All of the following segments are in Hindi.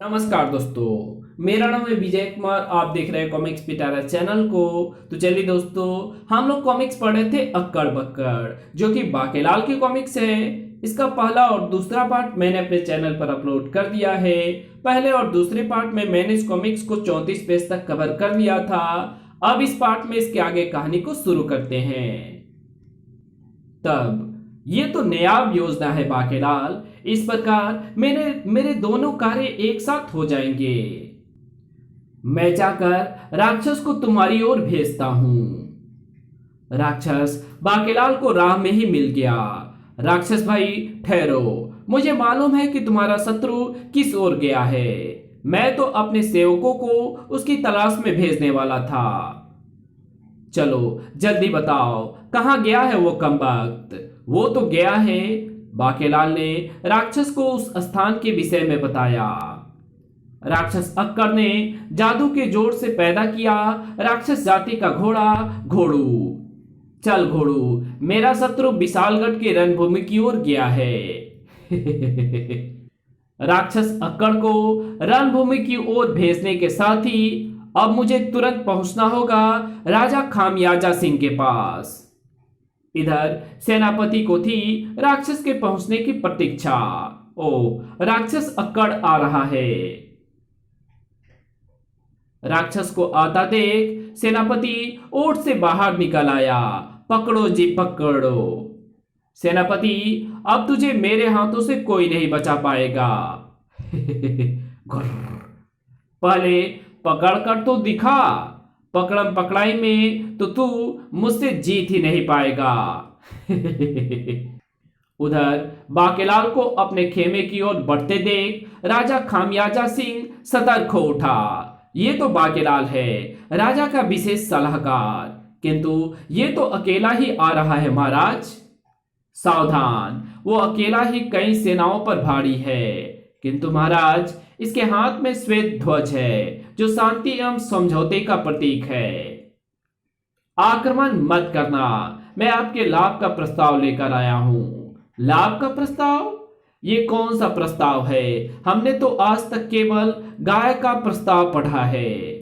नमस्कार दोस्तों, मेरा नाम है विजय कुमार। आप देख रहे हैं कॉमिक्स पिटारा चैनल को। तो चलिए दोस्तों, हम लोग कॉमिक्स पढ़ रहे थे अक्कड़ बक्कड़, जो कि बाकेलाल की कॉमिक्स है। इसका पहला और दूसरा पार्ट मैंने अपने चैनल पर अपलोड कर दिया है। पहले और दूसरे पार्ट में मैंने इस कॉमिक्स को 34 पेज तक कवर कर लिया था। अब इस पार्ट में इसके आगे कहानी को शुरू करते हैं। तब ये तो नायाब योजना है बाकेलाल। इस प्रकार मेरे दोनों कार्य एक साथ हो जाएंगे। मैं जाकर राक्षस को तुम्हारी ओर भेजता हूं। राक्षस बाकेलाल को राह में ही मिल गया। राक्षस भाई ठहरो, मुझे मालूम है कि तुम्हारा शत्रु किस ओर गया है। मैं तो अपने सेवकों को उसकी तलाश में भेजने वाला था। चलो जल्दी बताओ, कहाँ गया है वो कमबख्त? वो तो गया है। बाकेलाल ने राक्षस को उस स्थान के विषय में बताया। राक्षस अक्कर ने जादू के जोर से पैदा किया राक्षस जाति का घोड़ा घोड़ू। चल घोड़ू, मेरा शत्रु विशालगढ़ के रणभूमि की ओर गया है। राक्षस अक्कर को रणभूमि की ओर भेजने के साथ ही अब मुझे तुरंत पहुंचना होगा राजा खामियाजा सिंह के पास। इधर सेनापति को थी राक्षस के पहुंचने की प्रतीक्षा। ओ, राक्षस अक्कड़ आ रहा है। राक्षस को आता देख सेनापति ओट से बाहर निकल आया। पकड़ो जी पकड़ो। सेनापति, अब तुझे मेरे हाथों से कोई नहीं बचा पाएगा। पहले पकड़ कर तो दिखा। पकड़म पकड़ाई में तो तू मुझसे जीत ही नहीं पाएगा। उधर बाकेलाल को अपने खेमे की ओर बढ़ते देख राजा खामियाजा सिंह सतर्क हो उठा। ये तो बाकेलाल है, राजा का विशेष सलाहकार, किंतु ये तो अकेला ही आ रहा है महाराज। सावधान, वो अकेला ही कई सेनाओं पर भारी है, किंतु महाराज इसके हाथ में श्वेत ध्वज है, जो शांति एवं समझौते का प्रतीक है। आक्रमण मत करना, मैं आपके लाभ का प्रस्ताव लेकर आया हूं। लाभ का प्रस्ताव? ये कौन सा प्रस्ताव है? हमने तो आज तक केवल गाय का प्रस्ताव पढ़ा है।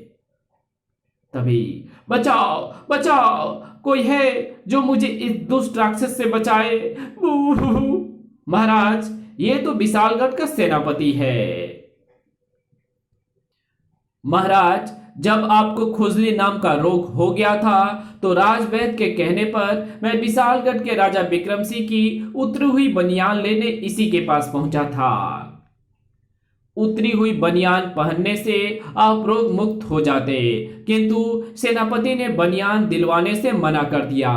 तभी बचाओ बचाओ, कोई है जो मुझे इस दुष्ट राक्षस से बचाए। महाराज, ये तो विशालगढ़ का सेनापति है। महाराज, जब आपको खुजली नाम का रोग हो गया था तो राजवैद्य के कहने पर मैं विशालगढ़ के राजा विक्रम सिंह की उतरी हुई बनियान लेने इसी के पास पहुंचा था। उतरी हुई बनियान पहनने से आप रोग मुक्त हो जाते, किंतु सेनापति ने बनियान दिलवाने से मना कर दिया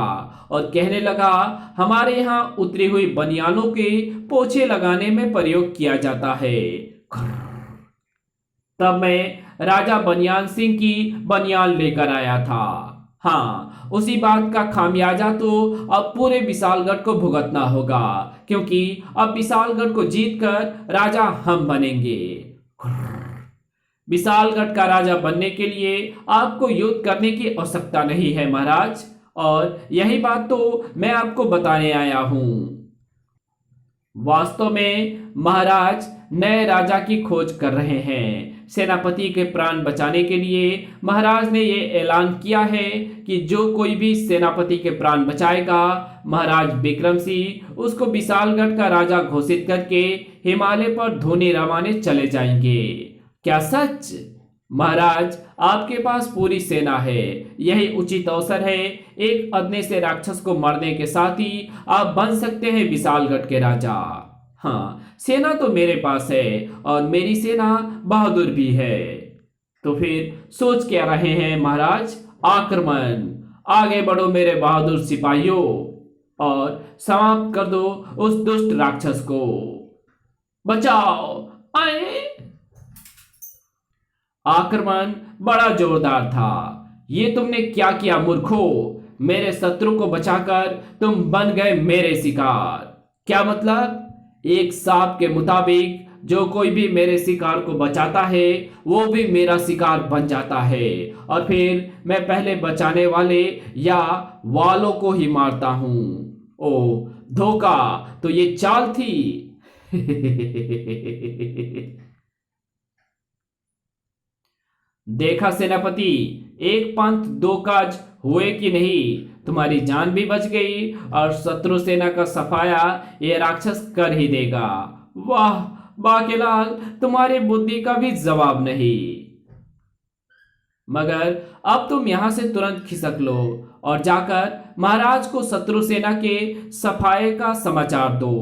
और कहने लगा हमारे यहाँ उतरी हुई बनियानों के पोछे लगाने में प्रयोग किया जाता है। तब मैं राजा बनियान सिंह की बनियान लेकर आया था। हाँ, उसी बात का खामियाजा तो अब पूरे विशालगढ़ को भुगतना होगा, क्योंकि अब विशालगढ़ को जीतकर राजा हम बनेंगे। विशालगढ़ का राजा बनने के लिए आपको युद्ध करने की आवश्यकता नहीं है महाराज, और यही बात तो मैं आपको बताने आया हूं। वास्तव में महाराज नए राजा की खोज कर रहे हैं। सेनापति के प्राण बचाने के लिए महाराज ने ये ऐलान किया है कि जो कोई भी सेनापति के प्राण बचाएगा, महाराज विक्रम सिंह उसको विशालगढ़ का राजा घोषित करके हिमालय पर धोनी रवाने चले जाएंगे। क्या सच? महाराज, आपके पास पूरी सेना है, यही उचित अवसर है। एक अदने से राक्षस को मरने के साथ ही आप बन सकते हैं विशालगढ़ के राजा। हाँ, सेना तो मेरे पास है और मेरी सेना बहादुर भी है। तो फिर सोच क्या रहे हैं महाराज? आक्रमण! आगे बढ़ो मेरे बहादुर सिपाहियों और समाप्त कर दो उस दुष्ट राक्षस को। बचाओ, आए! आक्रमण बड़ा जोरदार था। ये तुमने क्या किया मूर्खो? मेरे शत्रु को बचाकर तुम बन गए मेरे शिकार। क्या मतलब? एक सांप के मुताबिक जो कोई भी मेरे शिकार को बचाता है वो भी मेरा शिकार बन जाता है, और फिर मैं पहले बचाने वाले या वालों को ही मारता हूं। ओ धोखा, तो ये चाल थी। देखा सेनापति, एक पंथ दो काज हुए कि नहीं। तुम्हारी जान भी बच गई और शत्रु सेना का सफाया ये राक्षस कर ही देगा। वाह बाकेलाल, तुम्हारी बुद्धि का भी जवाब नहीं। मगर अब तुम यहां से तुरंत खिसक लो और जाकर महाराज को शत्रु सेना के सफाये का समाचार दो।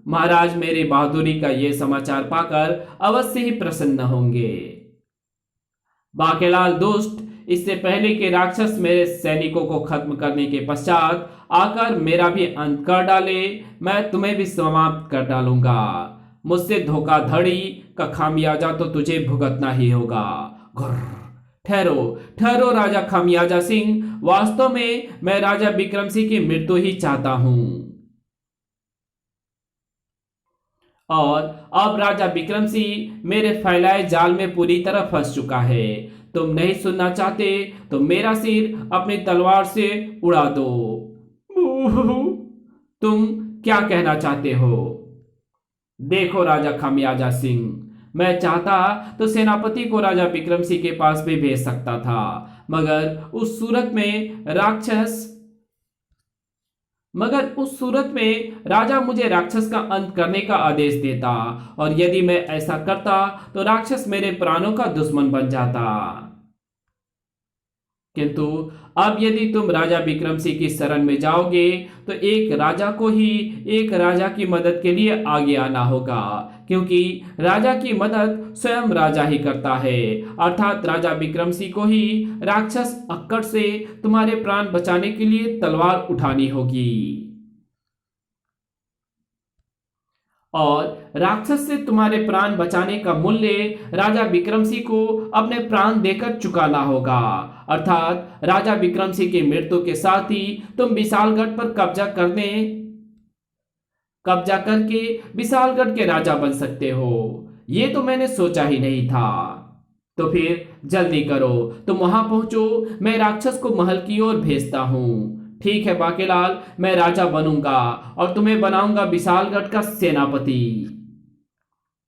महाराज मेरी बहादुरी का ये समाचार पाकर अवश्य ही प्रसन्न होंगे। बाकेलाल दुष्ट, इससे पहले कि राक्षस मेरे सैनिकों को खत्म करने के पश्चात आकर मेरा भी अंत कर डाले, मैं तुम्हें भी समाप्त कर डालूंगा। मुझसे धोखाधड़ी का खामियाजा तो तुझे भुगतना ही होगा। घुर्र। ठहरो ठहरो राजा खामियाजा सिंह, वास्तव में मैं राजा विक्रम सिंह की मृत्यु ही चाहता हूं। और अब राजा विक्रम सिंह मेरे फैलाए जाल में पूरी तरह फंस चुका है। तुम नहीं सुनना चाहते तो मेरा सिर अपनी तलवार से उड़ा दो। तुम क्या कहना चाहते हो? देखो राजा खामियाजा सिंह, मैं चाहता तो सेनापति को राजा विक्रम सिंह के पास भी भेज सकता था, मगर उस सूरत में राजा मुझे राक्षस का अंत करने का आदेश देता, और यदि मैं ऐसा करता तो राक्षस मेरे प्राणों का दुश्मन बन जाता। किंतु अब यदि तुम राजा विक्रम सिंह की शरण में जाओगे तो एक राजा को ही एक राजा की मदद के लिए आगे आना होगा, क्योंकि राजा की मदद स्वयं राजा ही करता है। अर्थात राजा विक्रम सिंह को ही राक्षस अक्कड़ से तुम्हारे प्राण बचाने के लिए तलवार उठानी होगी। और राक्षस से तुम्हारे प्राण बचाने का मूल्य राजा विक्रम सिंह को अपने प्राण देकर चुकाना होगा। अर्थात राजा विक्रम सिंह की मृत्यु के साथ ही तुम विशालगढ़ पर कब्जा करके विशालगढ़ के राजा बन सकते हो। ये तो मैंने सोचा ही नहीं था। तो फिर जल्दी करो, तुम वहां पहुंचो, मैं राक्षस को महल की ओर भेजता हूं। ठीक है बाकेलाल, मैं राजा बनूंगा और तुम्हें बनाऊंगा विशालगढ़ का सेनापति।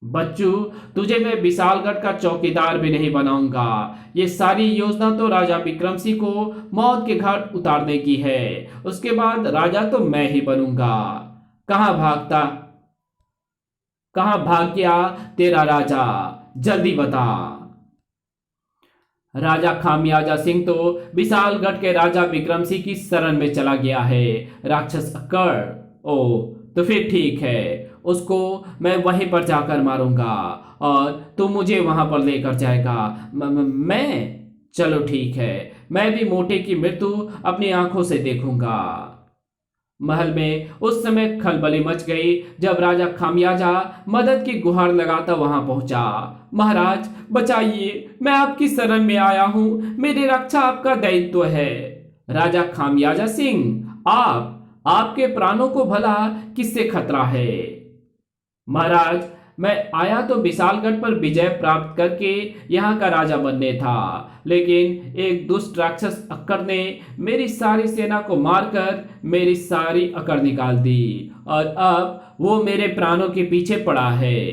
बच्चू, तुझे मैं विशालगढ़ का चौकीदार भी नहीं बनाऊंगा। ये सारी योजना तो राजा विक्रम सिंह को मौत के घाट उतारने की है। उसके बाद राजा तो मैं ही बनूंगा। कहां भाग गया तेरा राजा? जल्दी बता। राजा खामियाजा सिंह तो विशालगढ़ के राजा विक्रम सिंह की शरण में चला गया है, राक्षस अक्कड़। ओ, तो फिर ठीक है, उसको मैं वहीं पर जाकर मारूंगा और तू मुझे वहां पर लेकर जाएगा। मैं चलो ठीक है, मैं भी मोटे की मृत्यु अपनी आंखों से देखूंगा। महल में उस समय खलबली मच गई जब राजा खामियाजा मदद की गुहार लगाता वहां पहुंचा। महाराज बचाइए, मैं आपकी शरण में आया हूं, मेरी रक्षा आपका दायित्व है। राजा खामियाजा सिंह, आपके प्राणों को भला किससे खतरा है? महाराज, मैं आया तो विशालगढ़ पर विजय प्राप्त करके यहाँ का राजा बनने था, लेकिन एक दुष्ट राक्षस अक्कड़ ने मेरी सारी सेना को मारकर मेरी सारी अकड़ निकाल दी और अब वो मेरे प्राणों के पीछे पड़ा है।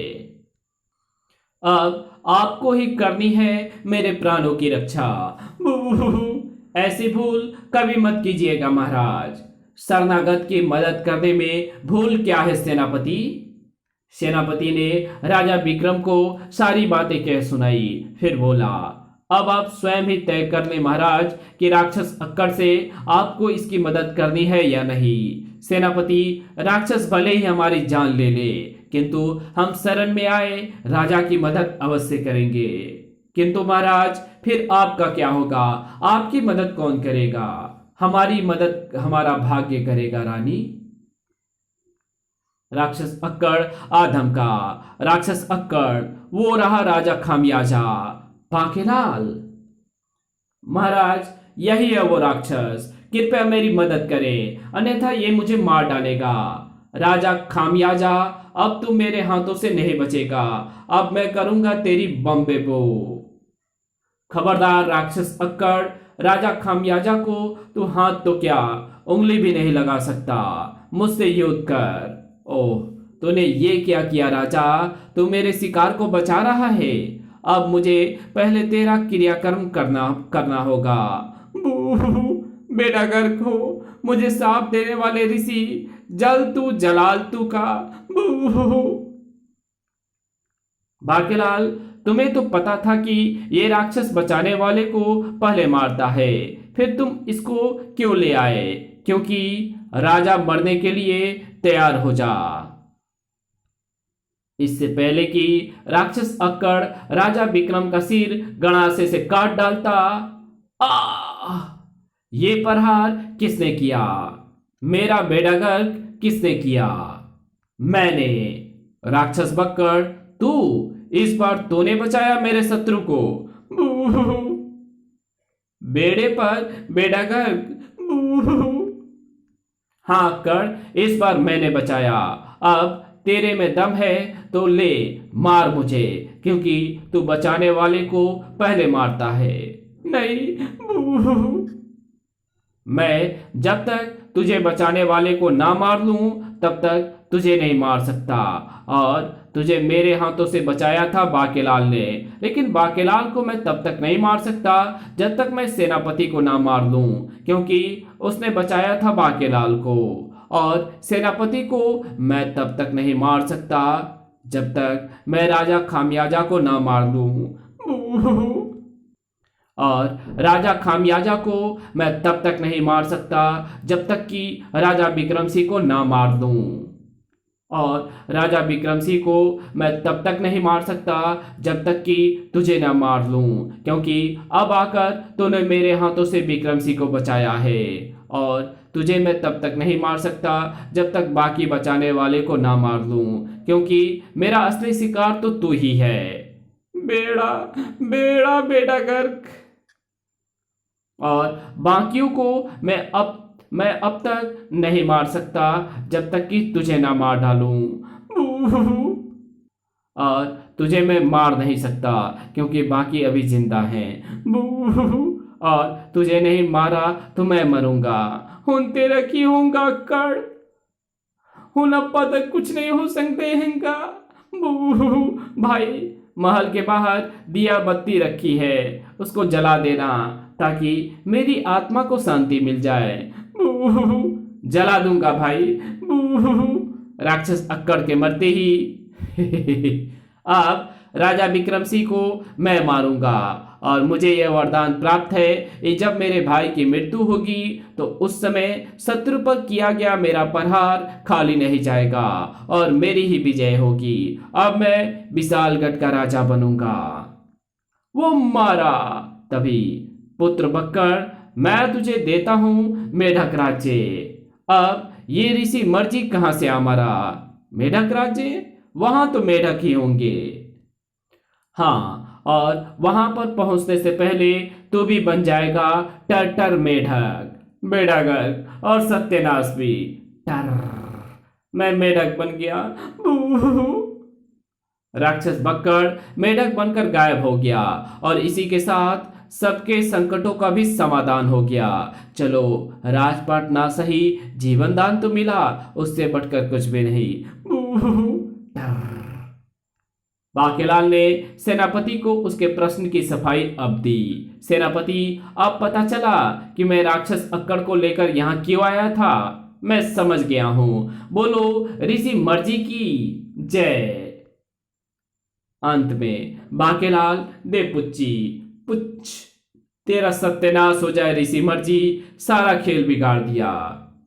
अब आपको ही करनी है मेरे प्राणों की रक्षा। ऐसी भूल कभी मत कीजिएगा महाराज। शरणागत की मदद करने में भूल क्या है सेनापति? सेनापति ने राजा विक्रम को सारी बातें कह सुनाई। फिर बोला, अब आप स्वयं ही तय कर लें महाराज कि राक्षस अक्कड़ से आपको इसकी मदद करनी है या नहीं। सेनापति, राक्षस भले ही हमारी जान ले ले, किंतु हम शरण में आए राजा की मदद अवश्य करेंगे। किंतु महाराज, फिर आपका क्या होगा? आपकी मदद कौन करेगा? हमारी मदद हमारा भाग्य करेगा रानी। राक्षस अक्कड़ आधमका। राक्षस अक्कड़, वो रहा राजा खामियाजा। बाकेलाल, महाराज यही है वो राक्षस, कृपया मेरी मदद करें, अन्यथा ये मुझे मार डालेगा। राजा खामियाजा, अब तू मेरे हाथों से नहीं बचेगा। अब मैं करूंगा तेरी बम्बे बो। खबरदार राक्षस अक्कड़, राजा खामियाजा को तू हाथ तो क्या उंगली भी नहीं लगा सकता। मुझसे युद्ध कर। ओह, तूने ये क्या किया राजा? तू मेरे शिकार को बचा रहा है। अब मुझे पहले तेरा क्रियाकर्म करना होगा। बेटा गर्क हो, मुझे साप देने वाले ऋषि, जल तू जलाल तू का। बाकेलाल, तुम्हें तो पता था कि ये राक्षस बचाने वाले को पहले मारता है, फिर तुम इसको क्यों ले आए? क्योंकि राजा मरने के लिए तैयार हो जा। इससे पहले कि राक्षस अक्कड़ राजा विक्रम का सिर गणासे से काट डालता, ये प्रहार किसने किया? मेरा बेड़ा गर्क किसने किया? मैंने। राक्षस बक्कड़, तू, इस बार तूने बचाया मेरे शत्रु को। बेड़े पर बेड़ा गर्क। हाँ अक्कड़, इस बार मैंने बचाया। अब तेरे में दम है तो ले मार मुझे, क्योंकि तू बचाने वाले को पहले मारता है। नहीं, मैं जब तक तुझे बचाने वाले को ना मार लूं तब तक तुझे नहीं मार सकता। और तुझे मेरे हाथों से बचाया था बाकेलाल ने, लेकिन बाकेलाल को मैं तब तक नहीं मार सकता जब तक मैं सेनापति को ना मार लूं, क्योंकि उसने बचाया था बाकेलाल को। और सेनापति को मैं तब तक नहीं मार सकता जब तक मैं राजा खामियाजा को ना मार लूं। और राजा खामियाजा को मैं तब तक नहीं मार सकता जब तक कि राजा विक्रम सिंह को ना मार दूं। और राजा विक्रम सिंह को मैं तब तक नहीं मार सकता जब तक कि तुझे ना मार लूं, क्योंकि अब आकर तूने मेरे हाथों से विक्रम सिंह को बचाया है। और तुझे मैं तब तक नहीं मार सकता जब तक बाकी बचाने वाले को ना मार लूं, क्योंकि मेरा असली शिकार तो तू ही है। बेड़ा बेड़ा बेड़ा गर्क। और बाकियों को मैं अब तक नहीं मार सकता जब तक कि तुझे ना मार डालूं। और तुझे मैं मार नहीं सकता क्योंकि बाकी अभी जिंदा हैं। और तुझे नहीं मारा तो मैं मरूंगा। हुन तेरा की होगा कर, हुन अप्पा तक कुछ नहीं हो सकते हैंगा। भाई, महल के बाहर दिया बत्ती रखी है, उसको जला देना ताकि मेरी आत्मा को शांति मिल जाए। जला दूंगा भाई। राक्षस अक्कड़ के मरते ही अब राजा विक्रम सिंह को मैं मारूंगा। और मुझे यह वरदान प्राप्त है कि जब मेरे भाई की मृत्यु होगी तो उस समय शत्रु पर किया गया मेरा प्रहार खाली नहीं जाएगा और मेरी ही विजय होगी। अब मैं विशालगढ़ का राजा बनूंगा। वो मारा। तभी, पुत्र बक्कड़, मैं तुझे देता हूं मेढक राज्य। अब ये ऋषि मर्जी कहां से आ मरा? मेढक राज्य? वहां तो मेढक ही होंगे। हाँ, और वहां पर पहुंचने से पहले तू भी बन जाएगा टर मेढक, बेड़ागर्क और सत्यानाश भी। टर, मैं मेढक बन गया। राक्षस बक्कड़ मेढक बनकर गायब हो गया और इसी के साथ सबके संकटों का भी समाधान हो गया। चलो, राजपाट ना सही, जीवन दान तो मिला, उससे बढ़कर कुछ भी नहीं। बाकेलाल ने सेनापति को उसके प्रश्न की सफाई अब दी। सेनापति, अब पता चला कि मैं राक्षस अक्कड़ को लेकर यहाँ क्यों आया था। मैं समझ गया हूं। बोलो ऋषि मर्जी की जय। अंत में बाकेलाल दे पुच्छ, तेरा सत्यानाश हो जाए ऋषि मर्जी, सारा खेल बिगाड़ दिया।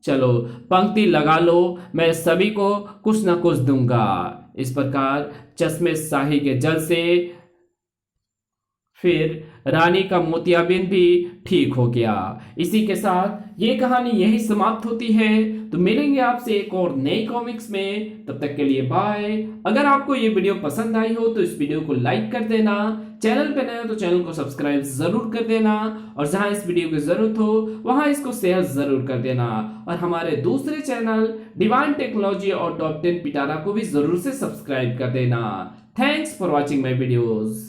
चलो पंक्ति लगा लो, मैं सभी को कुछ न कुछ दूंगा। इस प्रकार चश्मे शाही के जल से फिर रानी का मोतियाबिंद भी ठीक हो गया। इसी के साथ ये कहानी यही समाप्त होती है। तो मिलेंगे आपसे एक और नए कॉमिक्स में, तब तक के लिए बाय। अगर आपको ये वीडियो पसंद आई हो तो इस वीडियो को लाइक कर देना, चैनल पे नए हो तो चैनल को सब्सक्राइब जरूर कर देना, और जहां इस वीडियो की जरूरत हो वहां इसको शेयर जरूर कर देना, और हमारे दूसरे चैनल डिवाइन टेक्नोलॉजी और टॉप 10 पिटारा को भी जरूर से सब्सक्राइब कर देना। Thanks for watching my videos.